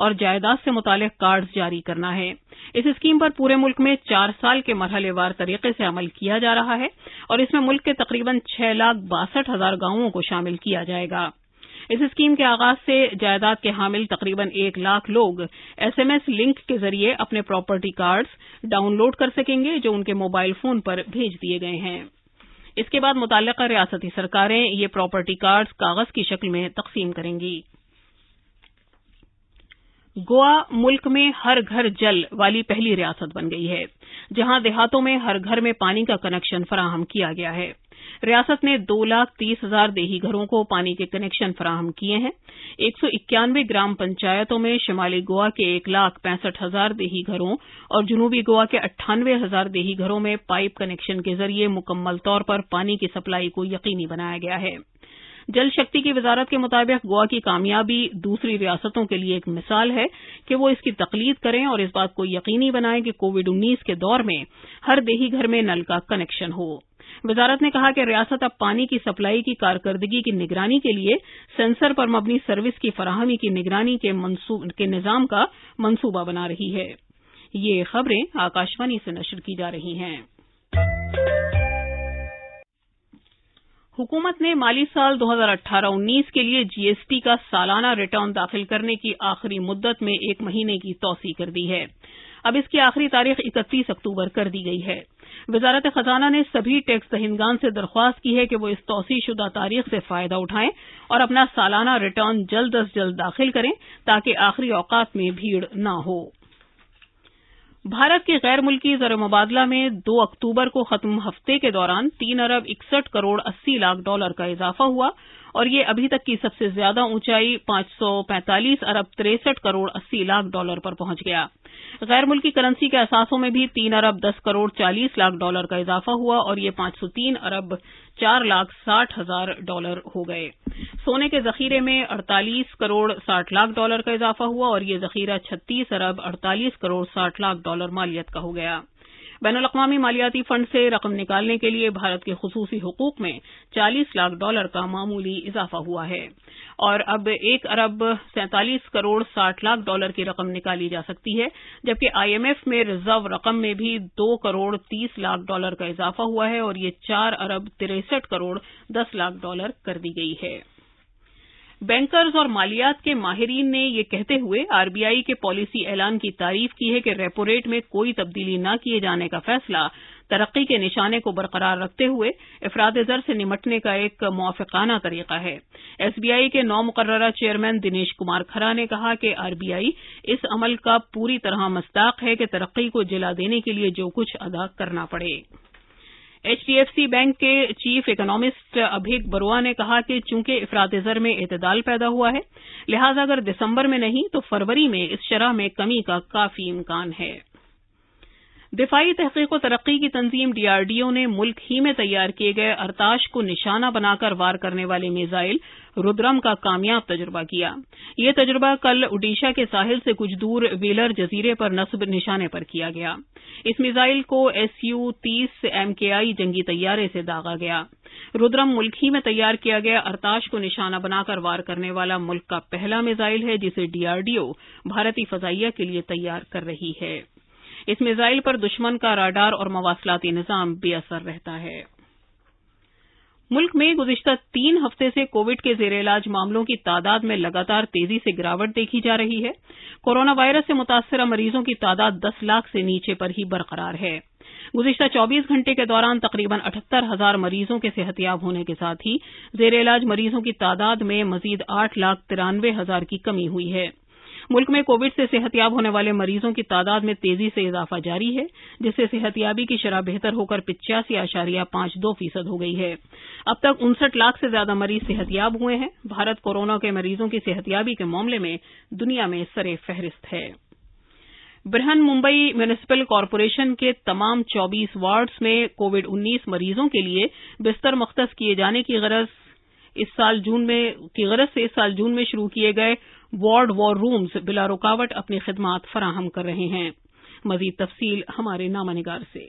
اور جائیداد سے متعلق کارڈز جاری کرنا ہے۔ اس اسکیم پر پورے ملک میں 4 سال کے مرحلے وار طریقے سے عمل کیا جا رہا ہے اور اس میں ملک کے تقریباً 6,62,000 گاؤں کو شامل کیا جائے گا۔ اس اسکیم کے آغاز سے جائیداد کے حامل تقریباً 1 لاکھ لوگ SMS لنک کے ذریعے اپنے پراپرٹی کارڈز ڈاؤن لوڈ کر سکیں گے جو ان کے موبائل فون پر بھیج دیے گئے ہیں۔ اس کے بعد متعلقہ ریاستی سرکاریں یہ پراپرٹی کارڈز کاغذ کی شکل میں تقسیم کریں گی۔ گوا ملک میں ہر گھر جل والی پہلی ریاست بن گئی ہے، جہاں دیہاتوں میں ہر گھر میں پانی کا کنیکشن فراہم کیا گیا ہے۔ ریاست نے 2,30,000 دیہی گھروں کو پانی کے کنیکشن فراہم کیے ہیں۔ 191 گرام پنچایتوں میں شمالی گوا کے 1,65,000 دیہی گھروں اور جنوبی گوا کے 98,000 دیہی گھروں میں پائپ کنیکشن کے ذریعے مکمل طور پر پانی کی سپلائی کو یقینی بنایا گیا ہے۔ جل شکتی کی وزارت کے مطابق گوا کی کامیابی دوسری ریاستوں کے لیے ایک مثال ہے کہ وہ اس کی تقلید کریں اور اس بات کو یقینی بنائیں کہ کووڈ-19 کے دور میں ہر دیہی گھر میں نل کا کنیکشن ہو۔ وزارت نے کہا کہ ریاست اب پانی کی سپلائی کی کارکردگی کی نگرانی کے لیے سینسر پر مبنی سروس کی فراہمی کی نگرانی کے نظام کا منصوبہ بنا رہی ہے۔ یہ خبریں آکاشوانی سے نشر کی جا رہی ہیں۔ حکومت نے مالی سال 2018-19 کے لیے GST کا سالانہ ریٹرن داخل کرنے کی آخری مدت میں 1 مہینے کی توسیع کر دی ہے۔ اب اس کی آخری تاریخ 31 اکتوبر کر دی گئی ہے۔ وزارت خزانہ نے سبھی ٹیکس دہندگان سے درخواست کی ہے کہ وہ اس توسیع شدہ تاریخ سے فائدہ اٹھائیں اور اپنا سالانہ ریٹرن جلد از جلد داخل کریں تاکہ آخری اوقات میں بھیڑ نہ ہو۔ بھارت کے غیر ملکی زر مبادلہ میں 2 اکتوبر کو ختم ہفتے کے دوران 3 ارب 61 کروڑ 80 لاکھ ڈالر کا اضافہ ہوا اور یہ ابھی تک کی سب سے زیادہ اونچائی 545 ارب 63 کروڑ 80 لاکھ ڈالر پر پہنچ گیا۔ غیر ملکی کرنسی کے اثاثوں میں بھی 3 ارب 10 کروڑ 40 لاکھ ڈالر کا اضافہ ہوا اور یہ 503 ارب 4 لاکھ 60 ہزار ڈالر ہو گئے۔ سونے کے ذخیرے میں 48 کروڑ 60 لاکھ ڈالر کا اضافہ ہوا اور یہ ذخیرہ 36 ارب 48 کروڑ 60 لاکھ ڈالر مالیت کا ہو گیا۔ بین الاقوامی مالیاتی فنڈ سے رقم نکالنے کے لیے بھارت کے خصوصی حقوق میں 40 لاکھ ڈالر کا معمولی اضافہ ہوا ہے اور اب 1 ارب 47 کروڑ 60 لاکھ ڈالر کی رقم نکالی جا سکتی ہے، جبکہ IMF میں ریزرو رقم میں بھی 2 کروڑ 30 لاکھ ڈالر کا اضافہ ہوا ہے اور یہ 4 ارب 63 کروڑ 10 لاکھ ڈالر کر دی گئی ہے۔ بینکرز اور مالیات کے ماہرین نے یہ کہتے ہوئے RBI کے پالیسی اعلان کی تعریف کی ہے کہ ریپو ریٹ میں کوئی تبدیلی نہ کیے جانے کا فیصلہ ترقی کے نشانے کو برقرار رکھتے ہوئے افراط زر سے نمٹنے کا ایک موافقانہ طریقہ ہے۔ SBI کے نو مقررہ چیئرمین دنیش کمار کھرا نے کہا کہ RBI اس عمل کا پوری طرح مصداق ہے کہ ترقی کو جلا دینے کے لیے جو کچھ ادا کرنا پڑے۔ HDFC بینک کے چیف اکنامسٹ ابھیک بروہ نے کہا کہ چونکہ افراط زر میں اعتدال پیدا ہوا ہے، لہذا اگر دسمبر میں نہیں تو فروری میں اس شرح میں کمی کا کافی امکان ہے۔ دفاعی تحقیق و ترقی کی تنظیم DRDO نے ملک ہی میں تیار کیے گئے ارتاش کو نشانہ بنا کر وار کرنے والے میزائل رودرم کا کامیاب تجربہ کیا۔ یہ تجربہ کل اوڈیشہ کے ساحل سے کچھ دور ویلر جزیرے پر نصب نشانے پر کیا گیا۔ اس میزائل کو Su-30 MKI جنگی طیارے سے داغا گیا۔ رودرم ملک ہی میں تیار کیا گیا ارتاش کو نشانہ بنا کر وار کرنے والا ملک کا پہلا میزائل ہے جسے DRDO بھارتی فضائیہ کے لیے تیار کر رہی ہے۔ اس میزائل پر دشمن کا راڈار اور مواصلاتی نظام بے اثر رہتا ہے۔ ملک میں گزشتہ 3 ہفتے سے کووڈ کے زیر علاج معاملوں کی تعداد میں لگاتار تیزی سے گراوٹ دیکھی جا رہی ہے۔ کورونا وائرس سے متاثرہ مریضوں کی تعداد 10 لاکھ سے نیچے پر ہی برقرار ہے۔ گزشتہ 24 گھنٹے کے دوران تقریباً 78,000 مریضوں کے صحتیاب ہونے کے ساتھ ہی زیر علاج مریضوں کی تعداد میں مزید 8,93,000 کی کمی ہوئی ہے۔ ملک میں کووڈ سے صحتیاب ہونے والے مریضوں کی تعداد میں تیزی سے اضافہ جاری ہے، جس سے صحتیابی کی شرح بہتر ہو کر 85.52% ہو گئی ہے۔ اب تک 59 لاکھ سے زیادہ مریض صحتیاب ہوئے ہیں۔ بھارت کورونا کے مریضوں کی صحتیابی کے معاملے میں دنیا میں سر فہرست ہے۔ برہن ممبئی میونسپل کارپوریشن کے تمام 24 وارڈز میں کووڈ-19 مریضوں کے لیے بستر مختص کیے جانے کی غرض سے اس سال جون میں شروع کیے گئے وارڈ وار رومز بلا رکاوٹ اپنی خدمات فراہم کر رہے ہیں۔ مزید تفصیل ہمارے نامہ نگار سے۔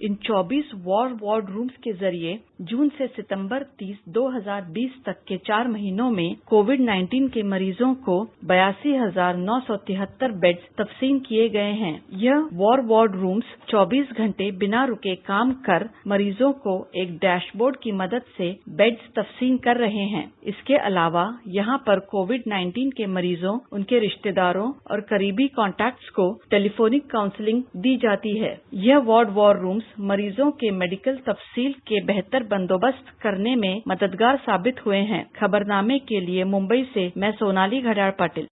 ان 24 وارڈ رومز کے ذریعے جون سے ستمبر 30, 2020 تک کے 4 مہینوں میں کووڈ-19 کے مریضوں کو 82,973 بیڈز تقسیم کیے گئے ہیں۔ یہ وارڈ رومز 24 گھنٹے بنا رکے کام کر مریضوں کو ایک ڈیش بورڈ کی مدد سے بیڈز تقسیم کر رہے ہیں۔ اس کے علاوہ یہاں پر کووڈ-19 کے مریضوں، ان کے رشتہ داروں اور قریبی کانٹیکٹس کو ٹیلی فونک کاؤنسلنگ دی جاتی ہے۔ یہ وارڈ رومز مریضوں کے میڈیکل تفصیل کے بہتر بندوبست کرنے میں مددگار ثابت ہوئے ہیں۔ خبرنامے کے لیے ممبئی سے میں سونالی گھڑیال پاٹل۔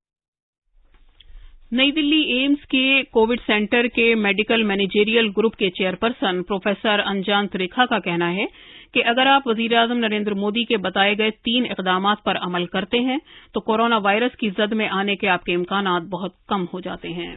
نئی دلی ایمز کے کووڈ سینٹر کے میڈیکل مینیجریل گروپ کے چیئرپرسن پروفیسر انجان تریکھا کا کہنا ہے کہ اگر آپ وزیر اعظم نریندر مودی کے بتائے گئے 3 اقدامات پر عمل کرتے ہیں تو کورونا وائرس کی زد میں آنے کے آپ کے امکانات بہت کم ہو جاتے ہیں۔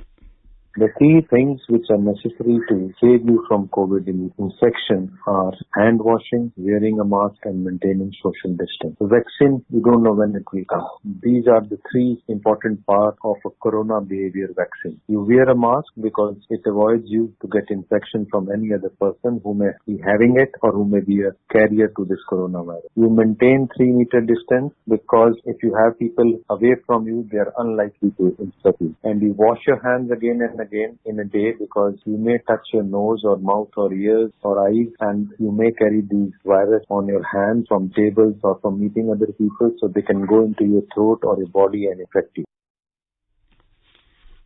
The key things which are necessary to save you from COVID infection are hand washing, wearing a mask and maintaining social distance. The vaccine, you don't know when it will come. These are the 3 important parts of a corona behavior vaccine. You wear a mask because it avoids you to get infection from any other person who may be having it or who may be a carrier to this coronavirus. You maintain 3-meter distance because if you have people away from you, they are unlikely to infect you. And you wash your hands again and again in a day because you may touch your nose or mouth or ears or eyes and you may carry these virus on your hands from tables or from meeting other people, so they can go into your throat or your body and infect you.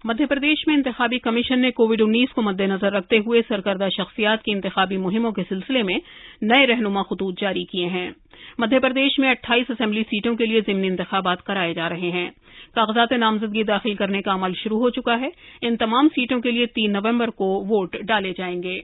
Madhya Pradesh میں انتخابی commission نے COVID-19 کو مد نظر رکھتے ہوئے سرکردہ شخصیات کی انتخابی مہموں کے سلسلے میں نئے رہنما خطوط جاری کیے ہیں۔ مدھیہ پردیش میں 28 اسمبلی سیٹوں کے لیے ضمنی انتخابات کرائے جا رہے ہیں۔ کاغذات نامزدگی داخل کرنے کا عمل شروع ہو چکا ہے۔ ان تمام سیٹوں کے لیے 3 نومبر کو ووٹ ڈالے جائیں گے۔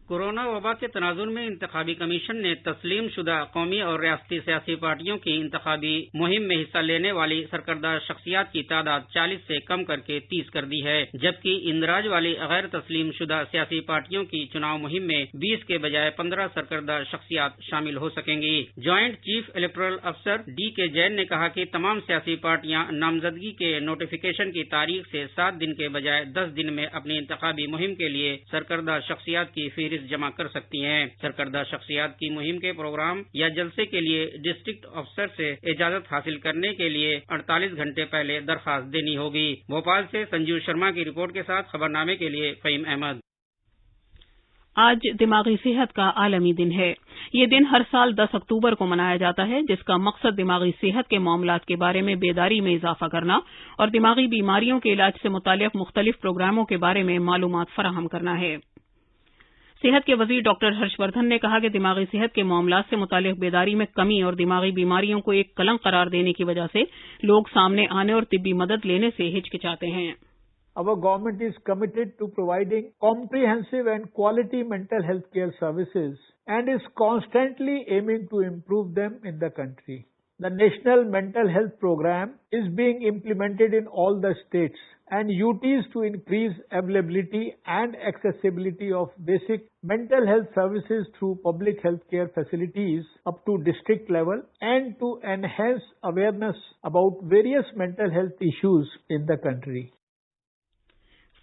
کورونا وبا کے تناظر میں انتخابی کمیشن نے تسلیم شدہ قومی اور ریاستی سیاسی پارٹیوں کی انتخابی مہم میں حصہ لینے والی سرکردہ شخصیات کی تعداد 40 سے کم کر کے 30 کر دی ہے، جبکہ اندراج والی غیر تسلیم شدہ سیاسی پارٹیوں کی چناؤ مہم میں 20 کے بجائے 15 سرکردہ شخصیات شامل ہو سکیں گی۔ جوائنٹ چیف الیکٹورل افسر ڈی کے جین نے کہا کہ تمام سیاسی پارٹیاں نامزدگی کے نوٹیفیکیشن کی تاریخ سے 7 دن کے بجائے 10 دن میں اپنی انتخابی مہم کے لیے سرکردہ شخصیات کی فہرست جمع کر سکتی ہیں۔ سرکردہ شخصیات کی مہم کے پروگرام یا جلسے کے لیے ڈسٹرکٹ افسر سے اجازت حاصل کرنے کے لیے 48 گھنٹے پہلے درخواست دینی ہوگی۔ بھوپال سے سنجیو شرما کی رپورٹ کے ساتھ خبرنامے کے لیے فہیم احمد۔ آج دماغی صحت کا عالمی دن ہے۔ یہ دن ہر سال 10 اکتوبر کو منایا جاتا ہے، جس کا مقصد دماغی صحت کے معاملات کے بارے میں بیداری میں اضافہ کرنا اور دماغی بیماریوں کے علاج سے متعلق مختلف پروگراموں کے بارے میں معلومات فراہم کرنا ہے۔ صحت کے وزیر ڈاکٹر ہرش وردھن نے کہا کہ دماغی صحت کے معاملات سے متعلق بیداری میں کمی اور دماغی بیماریوں کو ایک کلنک قرار دینے کی وجہ سے لوگ سامنے آنے اور طبی مدد لینے سے ہچکچاتے ہیں۔ Our government is committed to providing comprehensive and quality mental health care services and is constantly aiming to improve them in the country. The National Mental Health Program is being implemented in all the states and UTs to increase availability and accessibility of basic mental health services through public health care facilities up to district level and to enhance awareness about various mental health issues in the country.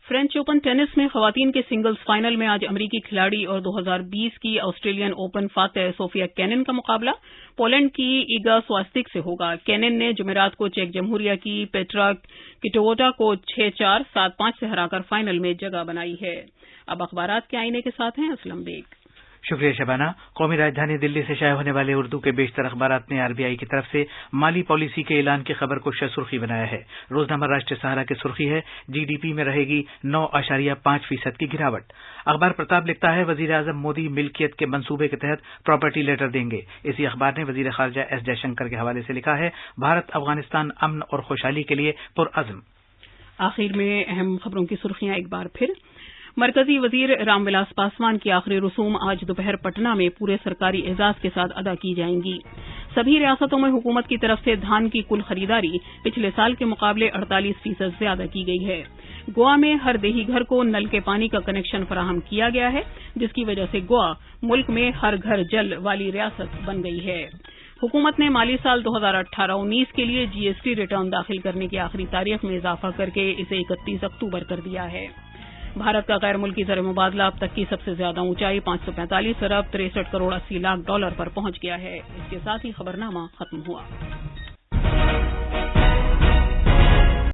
French Open tennis میں خواتین کے singles final میں آج امریکی کھلاڑی اور 2020 کی Australian open فاتح صوفیا کینن کا مقابلہ پولینڈ کی ایگا سواسٹک سے ہوگا۔ کینن نے جمعرات کو چیک جمہوریہ کی پیٹرا کٹووٹا کو 6-4، 7-5 سے ہرا کر فائنل میں جگہ بنائی ہے۔ اب اخبارات کے آئینے کے ساتھ ہیں اسلم بیگ۔ شکریہ شبانہ۔ قومی راجدھانی دلی سے شائع ہونے والے اردو کے بیشتر اخبارات نے RBI کی طرف سے مالی پالیسی کے اعلان کی خبر کو سرخی بنایا ہے۔ روزنامہ راشٹریہ سہارا کی سرخی ہے GDP میں رہے گی 9.5% کی گراوٹ۔ اخبار پرتاپ لکھتا ہے وزیر اعظم مودی ملکیت کے منصوبے کے تحت پراپرٹی لیٹر دیں گے۔ اسی اخبار نے وزیر خارجہ ایس جے شنکر کے حوالے سے لکھا ہے بھارت افغانستان امن اور خوشحالی کے لیے پرعزم۔ آخر میں اہم خبروں کی سرخیاں ایک بار پھر۔ مرکزی وزیر رام ولاس پاسوان کی آخری رسوم آج دوپہر پٹنہ میں پورے سرکاری اعزاز کے ساتھ ادا کی جائیں گی۔ سبھی ریاستوں میں حکومت کی طرف سے دھان کی کل خریداری پچھلے سال کے مقابلے 48% زیادہ کی گئی ہے۔ گوا میں ہر دیہی گھر کو نل کے پانی کا کنیکشن فراہم کیا گیا ہے، جس کی وجہ سے گوا ملک میں ہر گھر جل والی ریاست بن گئی ہے۔ حکومت نے مالی سال 2018-19 کے لیے GST ریٹرن داخل کرنے کی آخری تاریخ میں اضافہ کر کے اسے 31 اکتوبر کر دیا ہے۔ بھارت کا غیر ملکی زر مبادلہ اب تک کی سب سے زیادہ اونچائی 545 ارب 63 کروڑ 80 لاکھ ڈالر پر پہنچ گیا ہے۔ اس کے ساتھ ہی خبرنامہ ختم ہوا۔